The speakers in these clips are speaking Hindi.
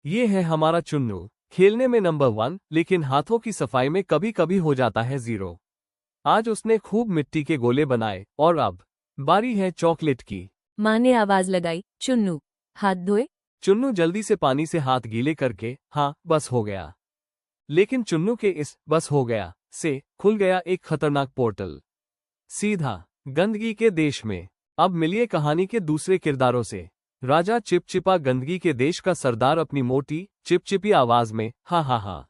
ये है हमारा चुन्नू, खेलने में नंबर 1, लेकिन हाथों की सफाई में कभी कभी हो जाता है 0। आज उसने खूब मिट्टी के गोले बनाए और अब बारी है चॉकलेट की। माँ ने आवाज लगाई, चुन्नू, हाथ धोए। चुन्नू जल्दी से पानी से हाथ गीले करके, हाँ बस हो गया। लेकिन चुन्नू के इस बस हो गया से खुल गया एक खतरनाक पोर्टल, सीधा गंदगी के देश में। अब मिलिए कहानी के दूसरे किरदारों से। राजा चिपचिपा गंदगी के देश का सरदार अपनी मोटी चिपचिपी आवाज में, हा हा हा।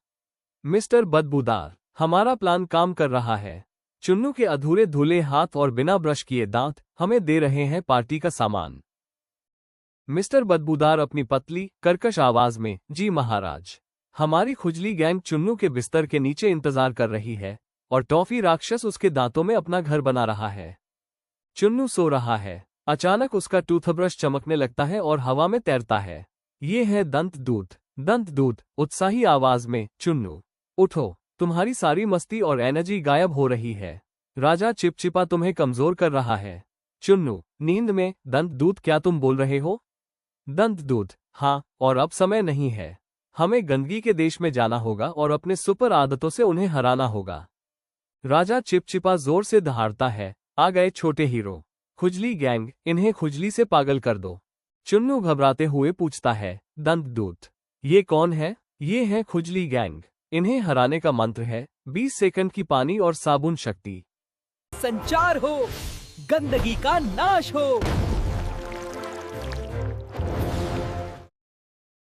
मिस्टर बदबूदार, हमारा प्लान काम कर रहा है। चुन्नू के अधूरे धुले हाथ और बिना ब्रश किए दांत हमें दे रहे हैं पार्टी का सामान। मिस्टर बदबूदार अपनी पतली कर्कश आवाज में, जी महाराज। हमारी खुजली गैंग चुन्नू के बिस्तर के नीचे इंतजार कर रही है और टॉफी राक्षस उसके दांतों में अपना घर बना रहा है। चुन्नू सो रहा है। अचानक उसका टूथब्रश चमकने लगता है और हवा में तैरता है। ये है दंत दूत। दंत दूत उत्साही आवाज में, चुन्नू उठो, तुम्हारी सारी मस्ती और एनर्जी गायब हो रही है। राजा चिपचिपा तुम्हें कमजोर कर रहा है। चुन्नू नींद में, दंत दूत क्या तुम बोल रहे हो? दंत दूत, हाँ, और अब समय नहीं है। हमें गंदगी के देश में जाना होगा और अपने सुपर आदतों से उन्हें हराना होगा। राजा चिपचिपा जोर से दहाड़ता है, आ गए छोटे हीरो। खुजली गैंग, इन्हें खुजली से पागल कर दो। चुन्नू घबराते हुए पूछता है, दंत दूत, ये कौन है? ये है खुजली गैंग। इन्हें हराने का मंत्र है 20 सेकंड की पानी और साबुन शक्ति। संचार हो, गंदगी का नाश हो।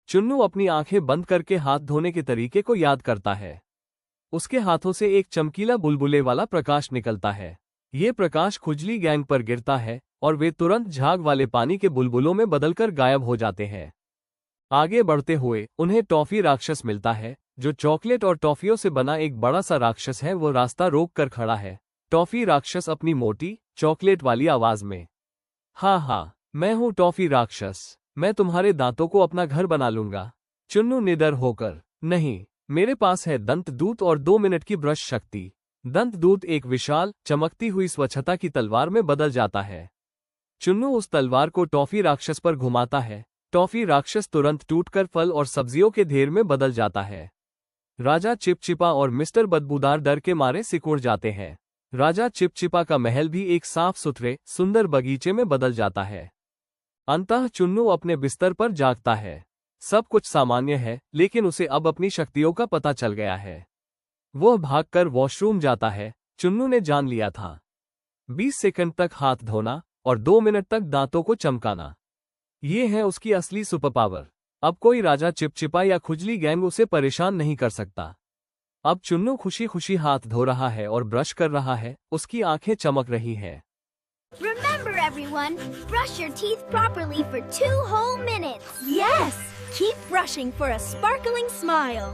चुन्नू अपनी आंखें बंद करके हाथ धोने के तरीके को याद करता है। उसके हाथों से एक चमकीला बुलबुले वाला प्रकाश निकलता है। ये प्रकाश खुजली गैंग पर गिरता है और वे तुरंत झाग वाले पानी के बुलबुलों में बदलकर गायब हो जाते हैं। आगे बढ़ते हुए उन्हें टॉफी राक्षस मिलता है, जो चॉकलेट और टॉफियों से बना एक बड़ा सा राक्षस है। वो रास्ता रोक कर खड़ा है। टॉफी राक्षस अपनी मोटी चॉकलेट वाली आवाज में, हाँ हाँ, मैं हूँ टॉफी राक्षस, मैं तुम्हारे दांतों को अपना घर बना लूंगा। चुन्नू निडर होकर, नहीं, मेरे पास है दंत दूत और 2 मिनट की ब्रश शक्ति। दंत दूत एक विशाल चमकती हुई स्वच्छता की तलवार में बदल जाता है। चुन्नू उस तलवार को टॉफी राक्षस पर घुमाता है। टॉफी राक्षस तुरंत टूटकर फल और सब्जियों के ढेर में बदल जाता है। राजा चिपचिपा और मिस्टर बदबूदार डर के मारे सिकुड़ जाते हैं। राजा चिपचिपा का महल भी एक साफ सुथरे सुंदर बगीचे में बदल जाता है। अंततः चुन्नू अपने बिस्तर पर जागता है। सब कुछ सामान्य है, लेकिन उसे अब अपनी शक्तियों का पता चल गया है। वह भागकर वॉशरूम जाता है। चुन्नू ने जान लिया था, 20 सेकंड तक हाथ धोना और 2 मिनट तक दांतों को चमकाना, ये है उसकी असली सुपर पावर। अब कोई राजा चिपचिपा या खुजली गैंग उसे परेशान नहीं कर सकता। अब चुन्नू खुशी खुशी हाथ धो रहा है और ब्रश कर रहा है। उसकी आंखें चमक रही हैं। Remember everyone, brush your teeth properly for 2 whole minutes. Yes! Keep brushing for a sparkling smile.